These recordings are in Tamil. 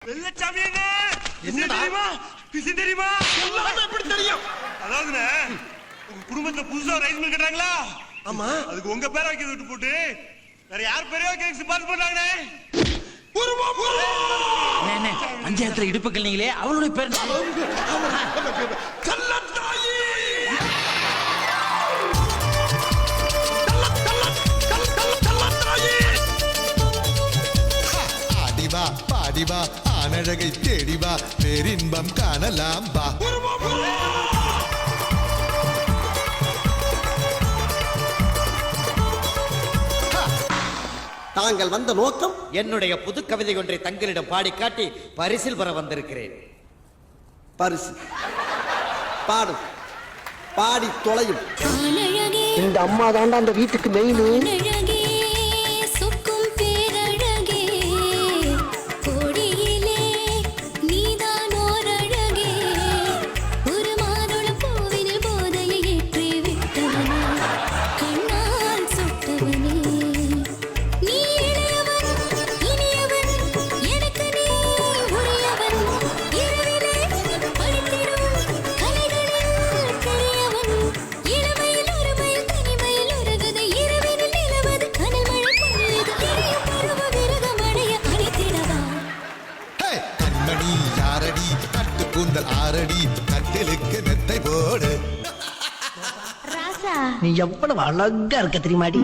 வெள்ளச்சாமி என்ன தெரியுமா? பிசி தெரியுமா? எல்லாமே எப்படி தெரியும்? அதாவதுண்ணே, உங்க குடும்பத்துல புதுசா ரைஸ் மில் கட்டுறாங்களா? ஆமா. அதுக்கு உங்க பேரை வைக்க விட்டு போட்டு வேற யார் பேரையோ கேக்ஸ் பாஸ் பண்றாங்கண்ணே. பஞ்சாயத்துல இடுப்புகள் நீங்களே அவளுடைய பேர் கள்ளத்தாயி. ஆடிவா பாடிவா ஆனழகை தேடிவா பேரின்பம் காணலாம் வா. தாங்கள் வந்த நோக்கம்? என்னுடைய புது கவிதை ஒன்றை தங்களிடம் பாடி காட்டி பரிசில் பெற வந்திருக்கிறேன். பரிசு பாடு, பாடி தொலையும். இந்த அம்மா தாண்டா அந்த வீட்டுக்கு மெயின். ஆரடி கட்டிலுக்கு நெத்தை போடு. நீ எவ்வளவு அழகா இருக்க தெரியுமாடி?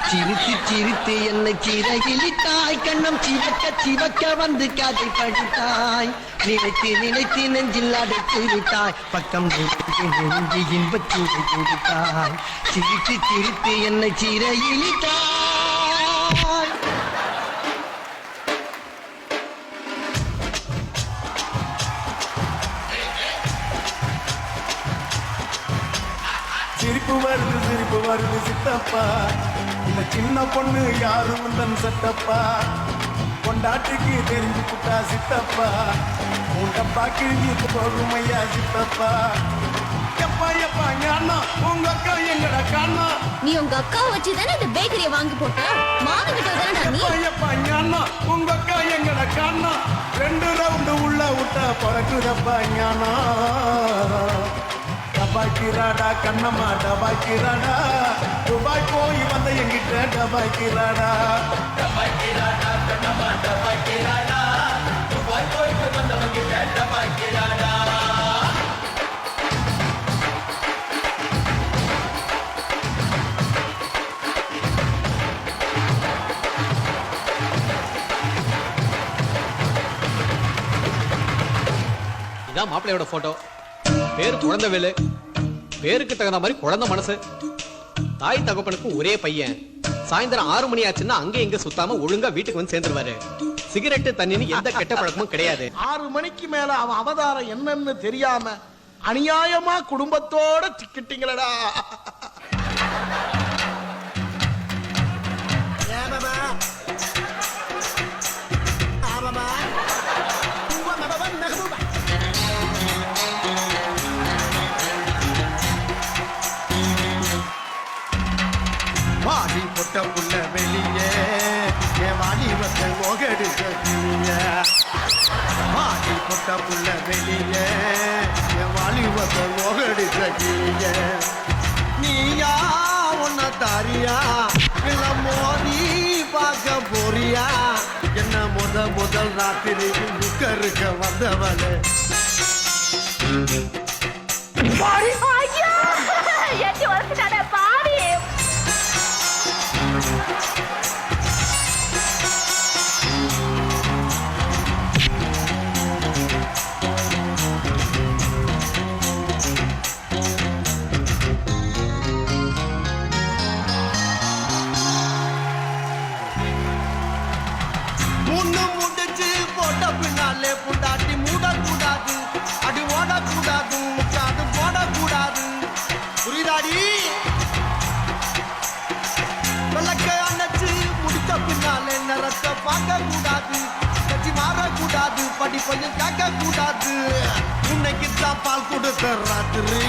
சிரித்து சிரித்து என்னை சிறகிலிட்டாய், கண்ணம் சிவக்க சிவக்க வந்து கதை படித்தாய், நினைத்து நினைத்து நெஞ்சில் அடைத்து விட்டாய், பக்கம் நெஞ்சு இன்பச்சூடு கொடுத்தாய், சிரித்து சிரித்து என்னை சிறகிலிட்டாய். சிரிப்பு வருது சித்தப்பா, இந்த சின்ன பொண்ணு யாரும் உந்தன் சட்டப்பா, கொண்டாட்டுக்கு தெரிஞ்சு புட்டா சித்தப்பா, உன் டப்பா கிழிஞ்சு போகும் ஐயா சித்தப்பா. எப்பா எப்பா ஞானா உங்க அக்கா எங்கடா காணா? நீ உங்க அக்கா வச்சு தானே இந்த பேக்கரியை வாங்கி போட்ட? மாவங்கிட்ட தானடா நீ. எப்பா ஞானா உங்க அக்கா எங்கடா காணா? 2 ரவுண்டு உள்ள விட்டா பறக்குதப்பா ஞானா. டபாய்க்கிறாடா கண்ணம்மா டபாய்க்கிறாடா, துபாய் போய் வந்த எங்கிட்ட டபாய்க்கிறாடா. டபாய்க்கிறாடா கண்ணம்மா டபாய்க்கிறாடா, துபாய் போய் வந்தவங்கிட்ட டபாய்க்கிறாடா. இதான் மாப்பிள்ளையோட போட்டோ. பேரு குழந்தைவேலு. பேருக்கு தகுந்த மாதிரி குழந்தை மனசு. தாய் தகப்பனுக்கு ஒரே பையன். சாயந்தரம் 6 மணி ஆச்சுன்னா அங்க இங்க சுத்தாம ஒழுங்கா வீட்டுக்கு வந்து சேர்ந்துருவாரு. சிகரெட்டு தண்ணின்னு எந்த கெட்ட பழக்கமும் கிடையாது. 6 மணிக்கு மேல அவன் அவதாரம் என்னன்னு தெரியாம அநியாயமா குடும்பத்தோட சிக்கிட்டீங்களடா. வாடி பொட்ட புள்ள வெளியே என் வாலிபத்தை ஓகெடுக்க வாடி பொட்ட புள்ள வெளியே என் வாலிபத்தை ஓகெடுக்க நீயா உன்ன தாரியா இல்ல மோதி பார்க்க போறியா? என்ன முதல் ராத்திரி இருக்க வந்தவளே. முடிச்சு போட்ட பின்னாலே புண்டாட்டி மூடக்கூடாது, அடி ஓடக்கூடாது, முக்காது போடக்கூடாது. புரியுதாடி? விளக்க அணைச்சு முடிச்ச பின்னாலே நிறத்தை பார்க்க கூடாது, கட்சி மாறக்கூடாது, படிப்பையும் கேட்க கூடாது. இன்னைக்கு தான் பால் கொடுத்த ராத்திரி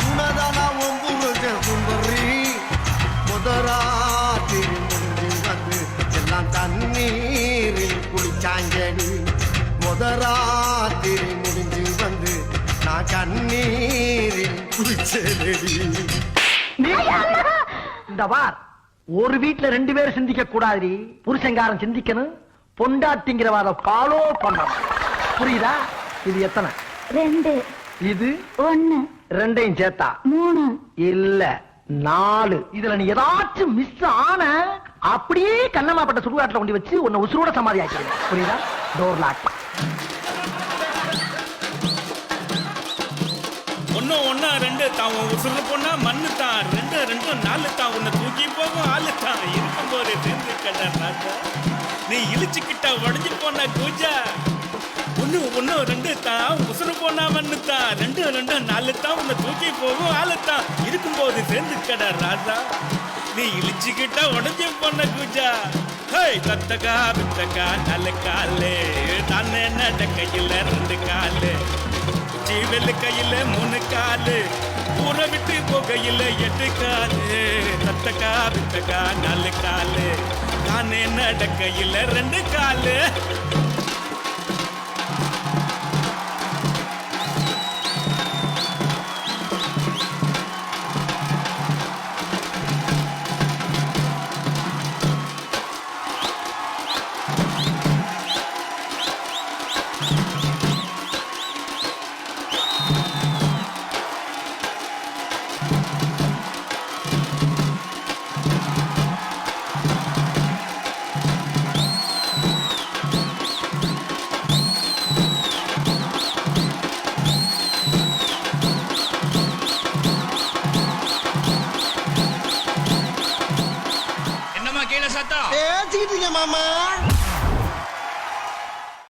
உன்னதானா ஒம்புரு சுந்தரி. முதராத்திரி முடிஞ்சு வந்து எல்லாம் தண்ணீரில் குளி வச்சாங்கடி முதராத்திரி முடிஞ்சு வந்து நான் கண்ணீரில் குளிச்சேடி. இந்த வார் ஒரு வீட்டுல 2 பேரும் சிந்திக்க கூடாது. புருஷங்காரன் சிந்திக்கணும், பொண்டாட்டிங்கிறவாத ஃபாலோ பண்ணணும். புரியுதா? இது எத்தனை? 2 இது 1 2ஐயும் சேர்த்தா 3 இல்ல 4. இதுல நீ ஏதாச்சும் மிஸ் ஆன அப்படியே கண்ணமாப்பட்ட சுடுகாட்டுல கொண்டு வச்சு உன்னை உசுரோட சமாதி ஆக்கிடுங்க. புரியுதா? Door lock. ஒன்னா 2 தான் உசுறு பொண்ணா மண்ணு தான் 2 2 4 தான் உன்னை தூக்கி போகும் ஆளு தான் இருக்கும்போது சேர்ந்து கடை நீ இழிச்சுக்கிட்ட உடஞ்சு போன கூஜா. ஒன்னு 2 தான் உசுறு போனா மண்ணு தான் 2 2 4 தான் உன்னை தூக்கி போகும் ஆளு தான் இருக்கும்போது சேர்ந்து கடை ராஜா. நீ இழிச்சுக்கிட்ட உடஞ்சு போன கூஜா. தத்தக்கா பித்தக்கா 4 காலு தானே நடக்கையில் 2 காலு ஜீவல் கையில 3 காலு ஊரை விட்டு போகையில் 8 காலு தத்தக்கா பித்தக்கா 4 காலு தானே நடக்கையில் 2 காலு.